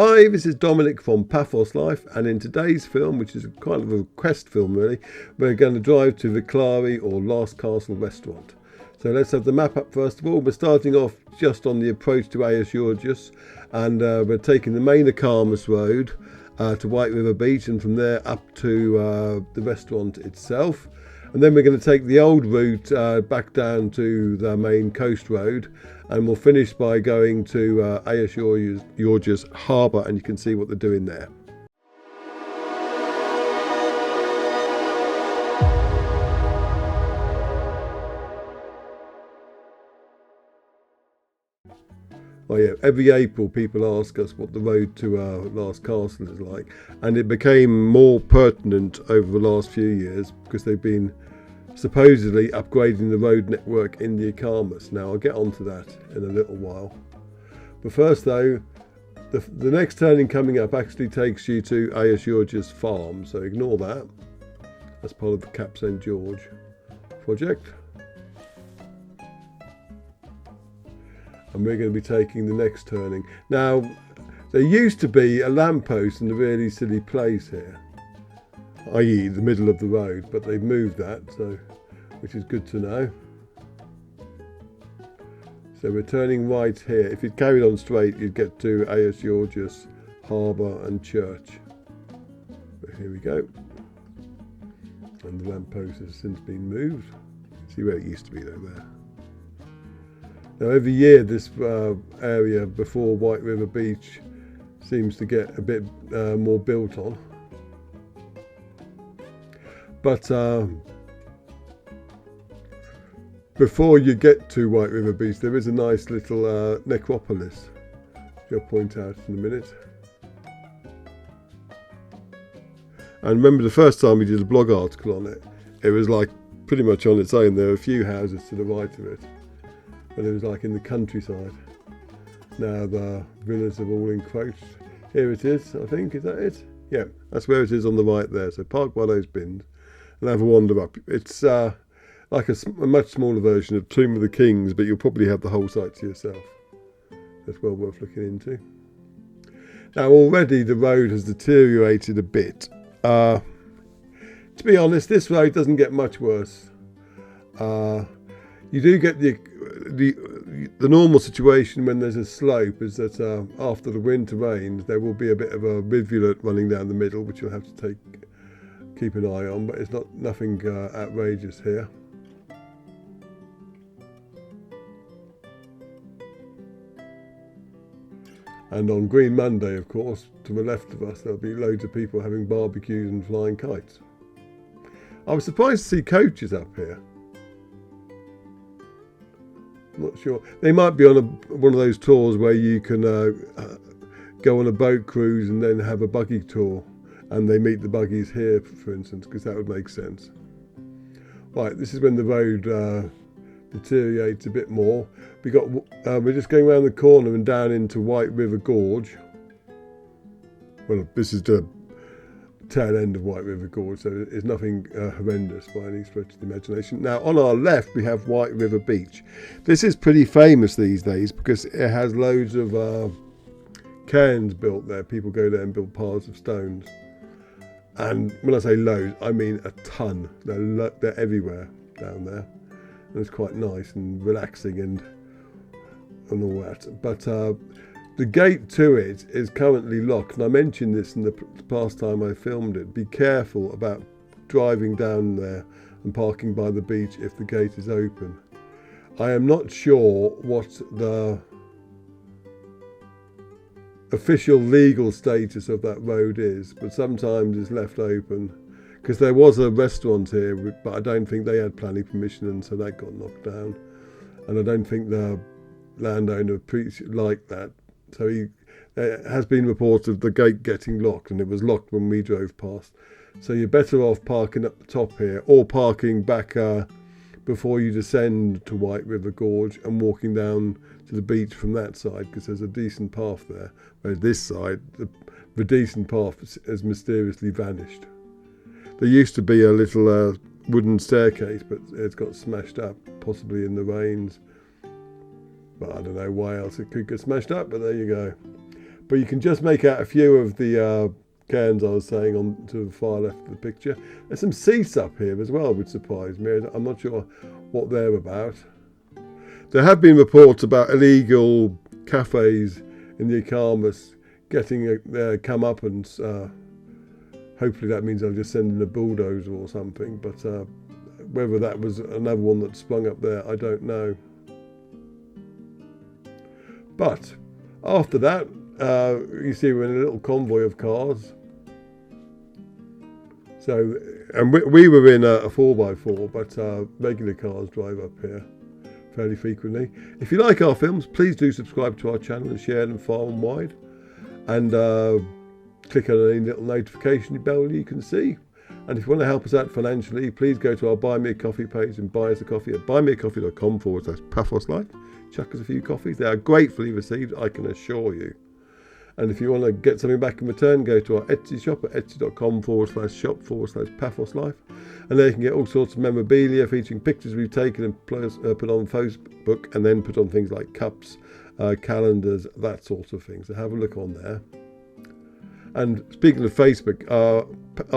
Hi, this is Dominic from Paphos Life, and in today's film, which is kind of a quest film really, we're going to drive to Viklari or Last Castle Restaurant. So let's have the map up first of all. We're starting off just on the approach to Agios Georgios, and we're taking the main Avakas road to White River Beach, and from there up to the restaurant itself. And then we're going to take the old route back down to the main coast road, and we'll finish by going to Agios Georgios harbour, and you can see what they're doing there. Oh yeah, every April people ask us what the road to Last Castle is like, and it became more pertinent over the last few years because they've been supposedly upgrading the road network in the Avakas. Now I'll get onto that in a little while. But first though, the next turning coming up actually takes you to Agios Georgios farm, so ignore that. That's part of the Cap St George project. And we're going to be taking the next turning. Now, there used to be a lamppost in a really silly place here, i.e. the middle of the road, but they've moved that, so which is good to know. So we're turning right here. If you'd carried on straight, you'd get to Agios Georgios harbour and church. But here we go. And the lamppost has since been moved. See where it used to be though there. Now every year this area before White River Beach seems to get a bit more built on. But before you get to White River Beach there is a nice little necropolis, which I'll point out in a minute. And remember the first time we did a blog article on it, it was like pretty much on its own. There were a few houses to the right of it. But it was like in the countryside. Now the villas have all encroached. Here it is, I think, is that it? Yeah, that's where it is on the right there. So park by those bins and have a wander up. It's like a much smaller version of Tomb of the Kings, but you'll probably have the whole site to yourself. That's well worth looking into. Now already the road has deteriorated a bit. To be honest, this road doesn't get much worse. You do get the normal situation when there's a slope is that after the winter rains there will be a bit of a rivulet running down the middle, which you'll have to keep an eye on, but it's nothing outrageous here. And on Green Monday, of course, to the left of us there'll be loads of people having barbecues and flying kites. I was surprised to see coaches up here. Not sure. They might be on one of those tours where you can go on a boat cruise and then have a buggy tour, and they meet the buggies here, for instance, because that would make sense. Right, this is when the road deteriorates a bit more. We're just going around the corner and down into White River Gorge. Well, this is the tail end of White River Gorge, so it's nothing horrendous by any stretch of the imagination. Now on our left we have White River Beach. This is pretty famous these days because it has loads of cairns built there. People go there and build piles of stones, and when I say loads I mean a ton. They're everywhere down there, and it's quite nice and relaxing and all that. But the gate to it is currently locked, and I mentioned this in the past time I filmed it. Be careful about driving down there and parking by the beach if the gate is open. I am not sure what the official legal status of that road is, but sometimes it's left open, because there was a restaurant here, but I don't think they had planning permission, and so that got knocked down, and I don't think the landowner liked that. So it has been reported of the gate getting locked, and it was locked when we drove past. So you're better off parking up the top here, or parking back before you descend to White River Gorge and walking down to the beach from that side, because there's a decent path there. Whereas this side, the decent path has mysteriously vanished. There used to be a little wooden staircase, but it's got smashed up, possibly in the rains. But I don't know why else it could get smashed up, but there you go. But you can just make out a few of the cairns I was saying on to the far left of the picture. There's some seats up here as well, which surprised me. I'm not sure what they're about. There have been reports about illegal cafes in the Akamas getting their comeuppance. Hopefully that means I'll just send in a bulldozer or something, but whether that was another one that sprung up there, I don't know. But after that, you see we're in a little convoy of cars. So, and we were in a 4x4, but regular cars drive up here fairly frequently. If you like our films, please do subscribe to our channel and share them far and wide. And click on any little notification bell you can see. And if you want to help us out financially, please go to our Buy Me a Coffee page and buy us a coffee at buymeacoffee.com/Paphos Life. Chuck us a few coffees. They are gratefully received, I can assure you. And if you want to get something back in return, go to our Etsy shop at etsy.com/shop/Paphos Life. And there you can get all sorts of memorabilia featuring pictures we've taken and put on Facebook, and then put on things like cups, calendars, that sort of thing. So have a look on there. And speaking of Facebook, our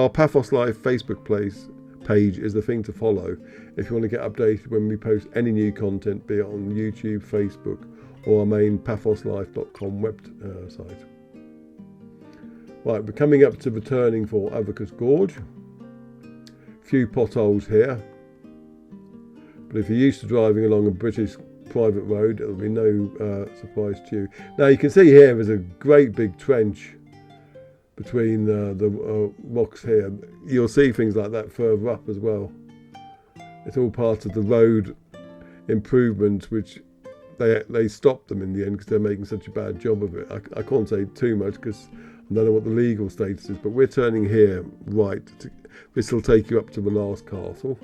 Paphos Life Facebook page is the thing to follow if you want to get updated when we post any new content, be it on YouTube, Facebook, or our main paphoslife.com website. Right, we're coming up to the turning for Avakas Gorge. Few potholes here, but if you're used to driving along a British private road, it'll be no surprise to you. Now you can see here there's a great big trench between the rocks here. You'll see things like that further up as well. It's all part of the road improvements, which they stopped them in the end because they're making such a bad job of it. I can't say too much because I don't know what the legal status is, but we're turning here right. This will take you up to the last castle.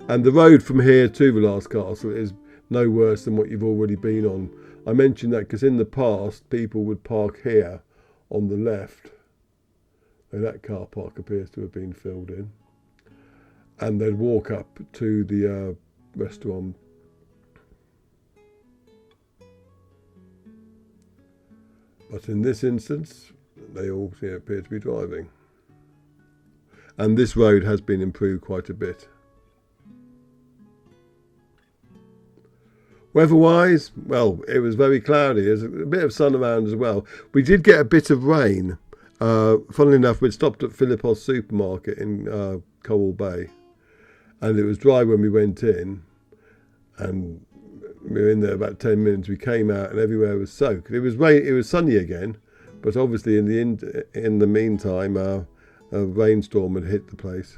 And the road from here to the last castle is no worse than what you've already been on. I mentioned that because in the past people would park here on the left, and that car park appears to have been filled in, and they'd walk up to the restaurant. But in this instance, they all appear to be driving. And this road has been improved quite a bit. Weather-wise, well, it was very cloudy. There's a bit of sun around as well. We did get a bit of rain. Funnily enough, we'd stopped at Philippos supermarket in Coral Bay, and it was dry when we went in, and we were in there about 10 minutes. We came out and everywhere was soaked. It was rain. It was sunny again, but obviously in the meantime, a rainstorm had hit the place.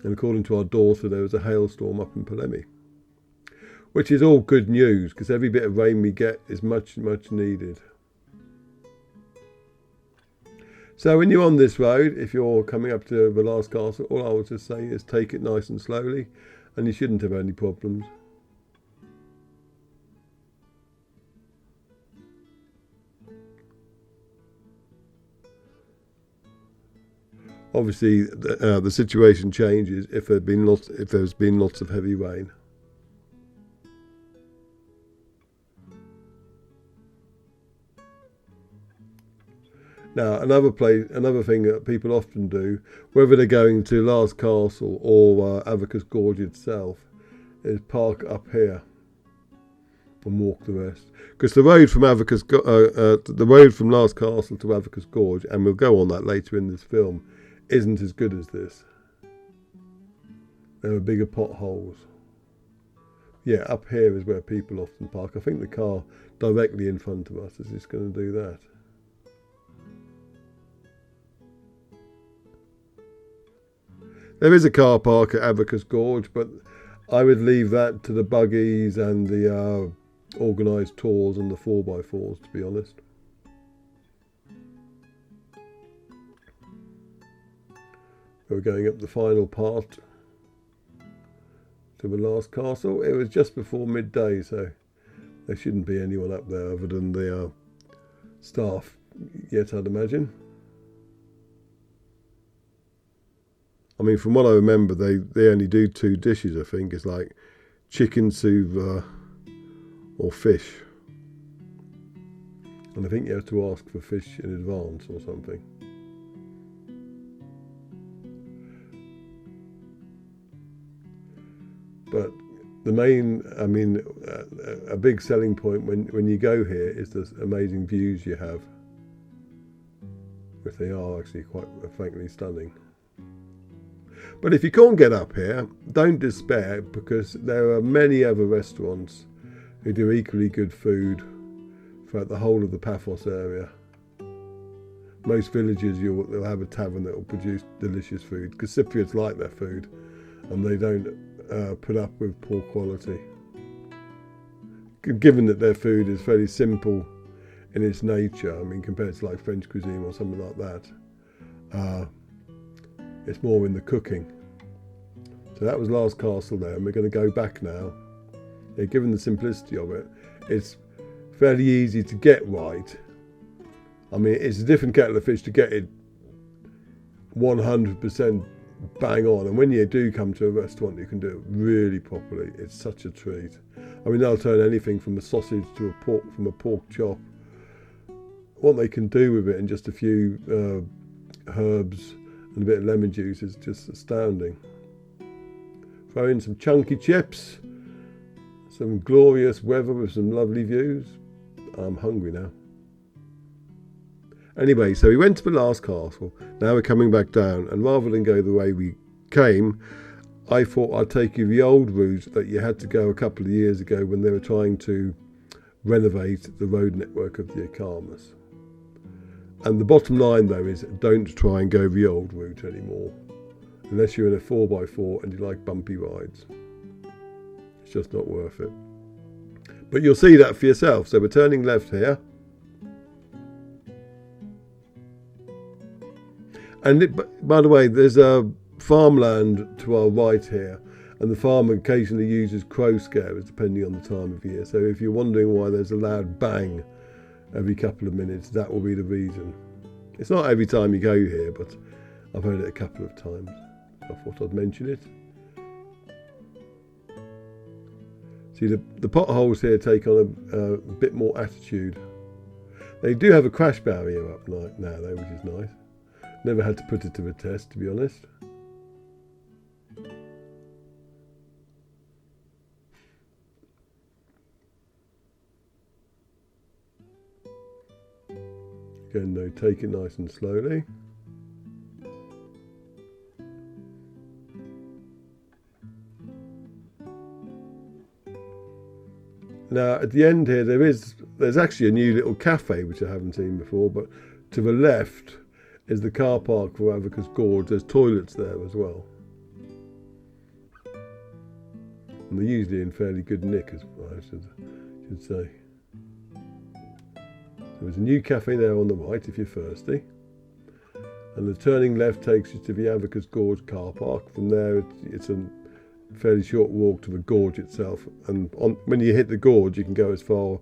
And according to our daughter, there was a hailstorm up in Palemi, which is all good news because every bit of rain we get is much, much needed. So when you're on this road, if you're coming up to the last castle, all I would just say is take it nice and slowly, and you shouldn't have any problems. Obviously, the situation changes if there's been lots of heavy rain. Now, another thing that people often do, whether they're going to Last Castle or Avakas Gorge itself, is park up here and walk the rest. Because the road from Last Castle to Avakas Gorge, and we'll go on that later in this film, isn't as good as this. There are bigger potholes. Yeah, up here is where people often park. I think the car directly in front of us is just going to do that. There is a car park at Avakas Gorge, but I would leave that to the buggies and the organised tours and the 4x4s, to be honest. We're going up the final part to the last castle. It was just before midday, so there shouldn't be anyone up there other than the staff yet, I'd imagine. I mean, from what I remember, they only do 2 dishes, I think. It's like chicken soup or fish. And I think you have to ask for fish in advance or something. But the main, a big selling point when you go here is the amazing views you have, which they are actually quite frankly stunning. But if you can't get up here, don't despair, because there are many other restaurants who do equally good food throughout the whole of the Paphos area. Most villages they'll have a tavern that will produce delicious food, because Cypriots like their food and they don't put up with poor quality. Given that their food is fairly simple in its nature, compared to like French cuisine or something like that, it's more in the cooking. So that was last castle there, and we're going to go back now. Yeah, given the simplicity of it, it's fairly easy to get right. It's a different kettle of fish to get it 100% bang on, and when you do come to a restaurant, you can do it really properly. It's such a treat. They'll turn anything from a sausage to a pork chop. What they can do with it in just a few herbs and a bit of lemon juice is just astounding. Throw in some chunky chips, some glorious weather with some lovely views. I'm hungry now. Anyway, so we went to the last castle. Now we're coming back down, and rather than go the way we came, I thought I'd take you the old route that you had to go a couple of years ago when they were trying to renovate the road network of the Avakas. And the bottom line though is, don't try and go the old route anymore, unless you're in a 4x4 and you like bumpy rides. It's just not worth it. But you'll see that for yourself. So we're turning left here. And by the way, there's a farmland to our right here, and the farmer occasionally uses crow scarers depending on the time of year. So if you're wondering why there's a loud bang every couple of minutes, that will be the reason. It's not every time you go here, but I've heard it a couple of times. I thought I'd mention it. See, the potholes here take on a bit more attitude. They do have a crash barrier up now though, which is nice. Never had to put it to the test, to be honest. Again though, take it nice and slowly. Now at the end here there's actually a new little cafe which I haven't seen before, but to the left is the car park for Avakas Gorge. There's toilets there as well. And they're usually in fairly good nick, as I should say. There's a new cafe there on the right if you're thirsty. And the turning left takes you to the Avakas Gorge car park. From there it's a fairly short walk to the gorge itself. And when you hit the gorge you can go as far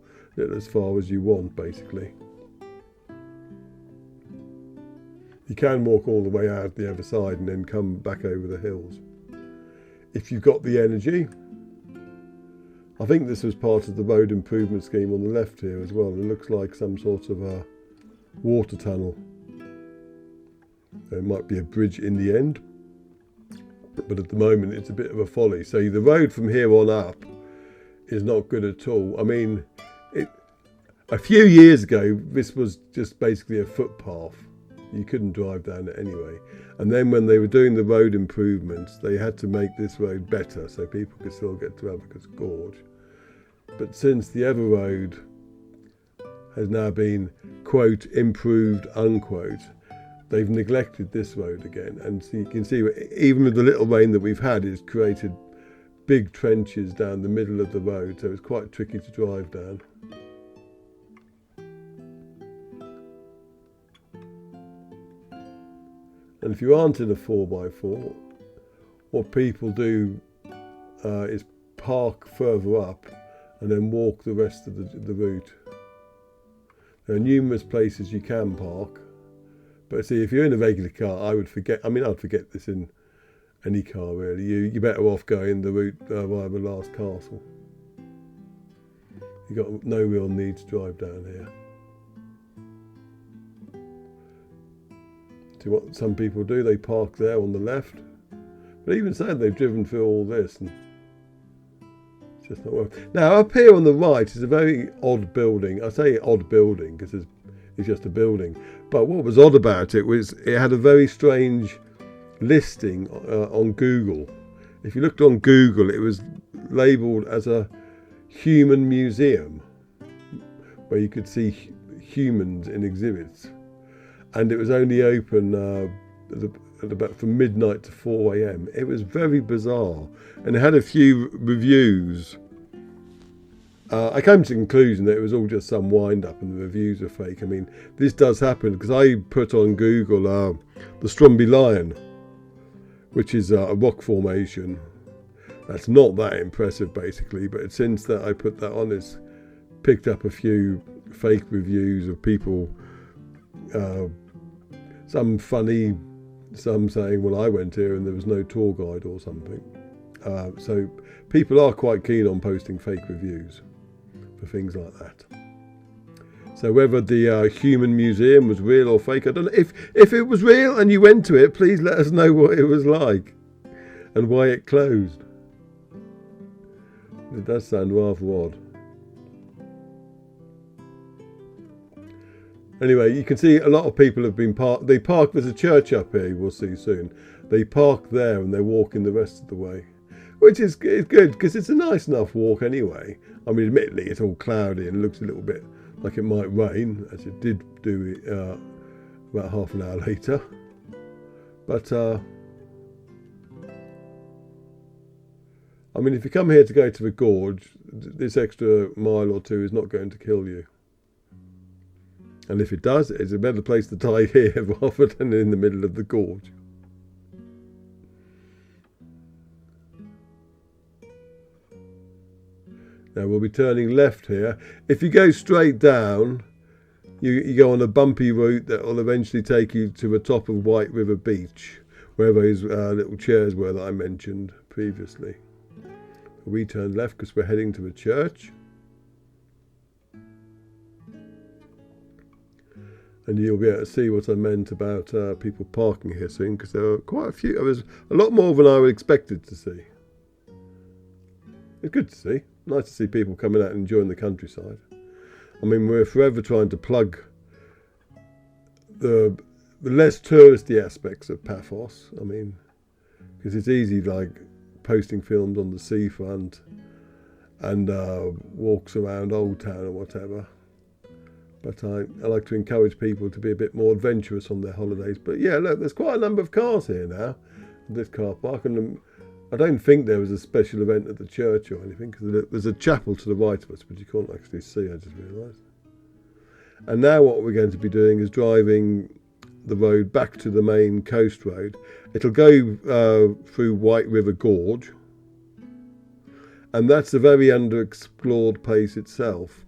as you want basically. You can walk all the way out the other side and then come back over the hills if you've got the energy. I think this was part of the road improvement scheme on the left here as well. It looks like some sort of a water tunnel. There might be a bridge in the end, but at the moment it's a bit of a folly. So the road from here on up is not good at all. A few years ago this was just basically a footpath. You couldn't drive down it anyway. And then when they were doing the road improvements, they had to make this road better so people could still get to Avakas Gorge. But since the other road has now been, quote, improved, unquote, they've neglected this road again. And so you can see, even with the little rain that we've had, it's created big trenches down the middle of the road. So it's quite tricky to drive down. And if you aren't in a 4x4, what people do is park further up and then walk the rest of the route. There are numerous places you can park, but see, if you're in a regular car, I'd forget this in any car really. You're better off going the route via the last castle. You've got no real need to drive down here. to what some people do. They park there on the left. But even so, they've driven through all this and it's just not working. Now, up here on the right is a very odd building. I say odd building because it's just a building. But what was odd about it was it had a very strange listing on Google. If you looked on Google, it was labelled as a human museum where you could see humans in exhibits. And it was only open at about from midnight to 4 a.m. It was very bizarre, and it had a few reviews. I came to the conclusion that it was all just some wind-up and the reviews are fake. I mean, this does happen because I put on Google the Stromby Lion, which is a rock formation. That's not that impressive, basically, but since that I put that on, it's picked up a few fake reviews of people, some funny, some saying, well, I went here and there was no tour guide or something. So people are quite keen on posting fake reviews for things like that. So whether the human museum was real or fake, I don't know. If it was real and you went to it, please let us know what it was like and why it closed. It does sound rather odd. Anyway, you can see a lot of people have been parked. They park, there's a church up here, we'll see soon. They park there and they're walking the rest of the way, which is good because it's a nice enough walk anyway. I mean, admittedly, it's all cloudy and looks a little bit like it might rain, as it did do about half an hour later. But, I mean, if you come here to go to the gorge, this extra mile or two is not going to kill you. And if it does, it's a better place to die here rather than in the middle of the gorge. Now we'll be turning left here. If you go straight down, you go on a bumpy route that will eventually take you to the top of White River Beach, where those little chairs were that I mentioned previously. We turn left because we're heading to the church. And you'll be able to see what I meant about people parking here soon, because there are quite a few. There was a lot more than I would expected to see. It's good to see. Nice to see people coming out and enjoying the countryside. I mean, we're forever trying to plug the less touristy aspects of Paphos. I mean, because it's easy, like posting films on the seafront and walks around Old Town or whatever. But I like to encourage people to be a bit more adventurous on their holidays. But yeah, look, there's quite a number of cars here now in this car park. And I don't think there was a special event at the church or anything, because there's a chapel to the right of us, but you can't actually see, I just realised. And now what we're going to be doing is driving the road back to the main coast road. It'll go through White River Gorge. And that's a very underexplored place itself.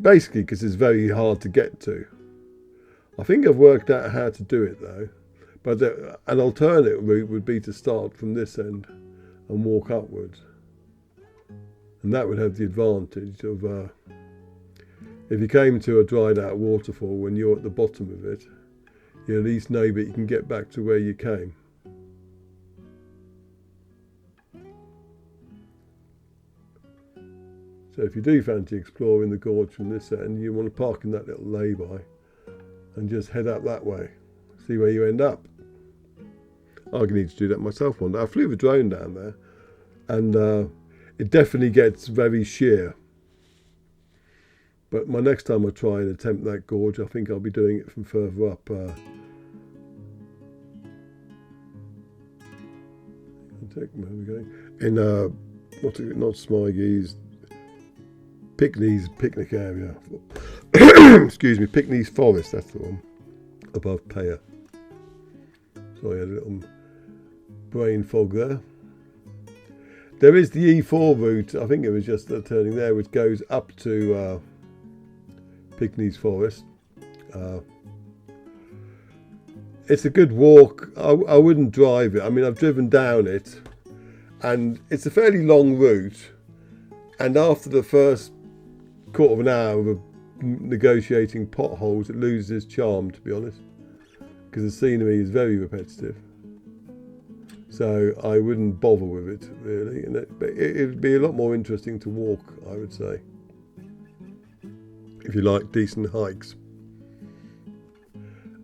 Basically because it's very hard to get to. I think I've worked out how to do it though. But an alternate route would be to start from this end and walk upwards. And that would have the advantage of, if you came to a dried out waterfall when you're at the bottom of it, you at least know that you can get back to where you came. So if you do fancy exploring the gorge from this end, you want to park in that little lay-by and just head up that way. See where you end up. I need to do that myself one day. I flew the drone down there and it definitely gets very sheer. But my next time I try and attempt that gorge, I think I'll be doing it from further up. Where are we going? In not Smyge's, Pickney's picnic area. Excuse me, Pickney's Forest, that's the one, above Paya. So I had a little brain fog there. There is the E4 route, I think it was just turning there, which goes up to Pickney's Forest. It's a good walk. I wouldn't drive it. I mean, I've driven down it and it's a fairly long route, and after the first quarter of an hour of negotiating potholes, it loses its charm, to be honest, because the scenery is very repetitive. So I wouldn't bother with it really, and it would be a lot more interesting to walk, I would say, if you like decent hikes.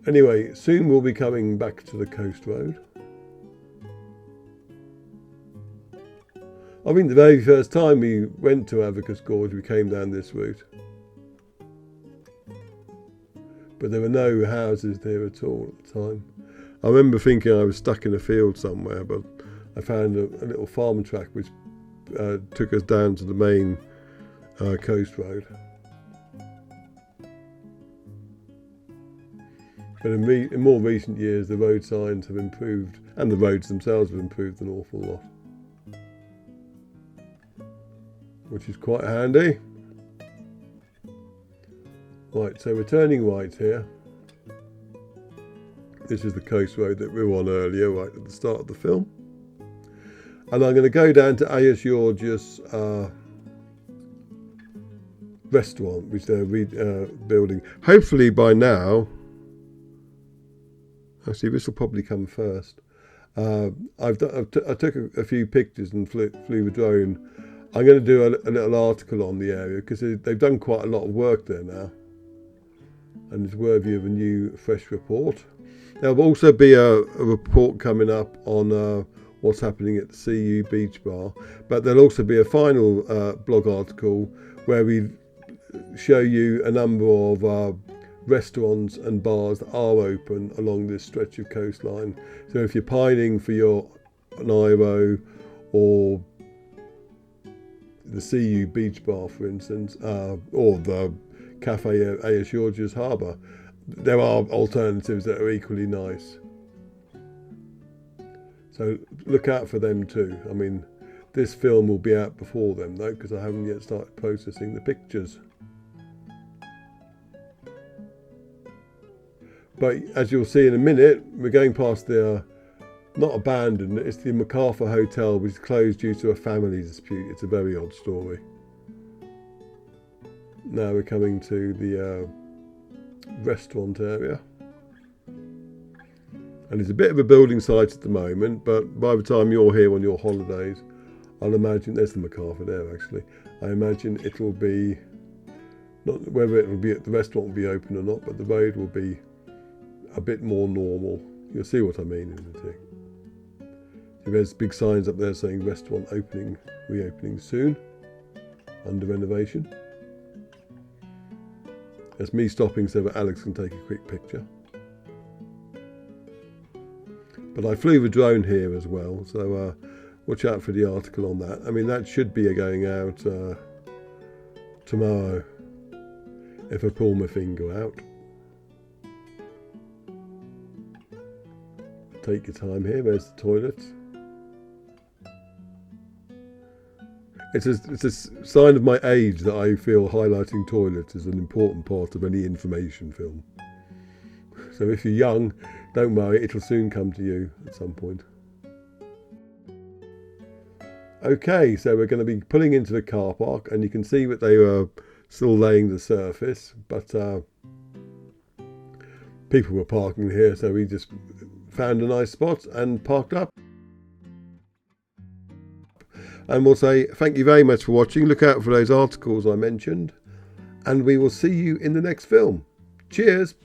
Anyway, soon we'll be coming back to the coast road. I think the very first time we went to Avakas Gorge, we came down this route. But there were no houses there at all at the time. I remember thinking I was stuck in a field somewhere, but I found a little farm track which took us down to the main coast road. But in more recent years, the road signs have improved, and the roads themselves have improved an awful lot, which is quite handy. Right, so we're turning right here. This is the coast road that we were on earlier, right at the start of the film. And I'm going to go down to Agios Georgios restaurant, which they're building. Hopefully by now, actually this will probably come first. I took a few pictures and flew the drone. I'm going to do a little article on the area because they've done quite a lot of work there now, and it's worthy of a new fresh report. There'll also be a report coming up on what's happening at the CU Beach Bar, but there'll also be a final blog article where we show you a number of restaurants and bars that are open along this stretch of coastline. So if you're pining for your Nairo or the CU Beach Bar, for instance, or the Cafe Agios Georgios Harbour, there are alternatives that are equally nice. So look out for them too. I mean, this film will be out before them though, because I haven't yet started processing the pictures. But as you'll see in a minute, we're going past the, not abandoned, it's the MacArthur Hotel, which is closed due to a family dispute. It's a very odd story. Now we're coming to the restaurant area. And it's a bit of a building site at the moment, but by the time you're here on your holidays, I'll imagine, there's the MacArthur there actually, I imagine it will be, not whether it will be, the restaurant will be open or not, but the road will be a bit more normal. You'll see what I mean in the thing. So there's big signs up there saying restaurant reopening soon, under renovation. That's me stopping so that Alex can take a quick picture. But I flew the drone here as well, so watch out for the article on that. I mean, that should be going out tomorrow, if I pull my finger out. Take your time here, there's the toilet. It's a sign of my age that I feel highlighting toilets is an important part of any information film. So if you're young, don't worry, it'll soon come to you at some point. Okay, so we're going to be pulling into the car park, and you can see that they are still laying the surface, but people were parking here, so we just found a nice spot and parked up. And we'll say thank you very much for watching. Look out for those articles I mentioned, and we will see you in the next film. Cheers.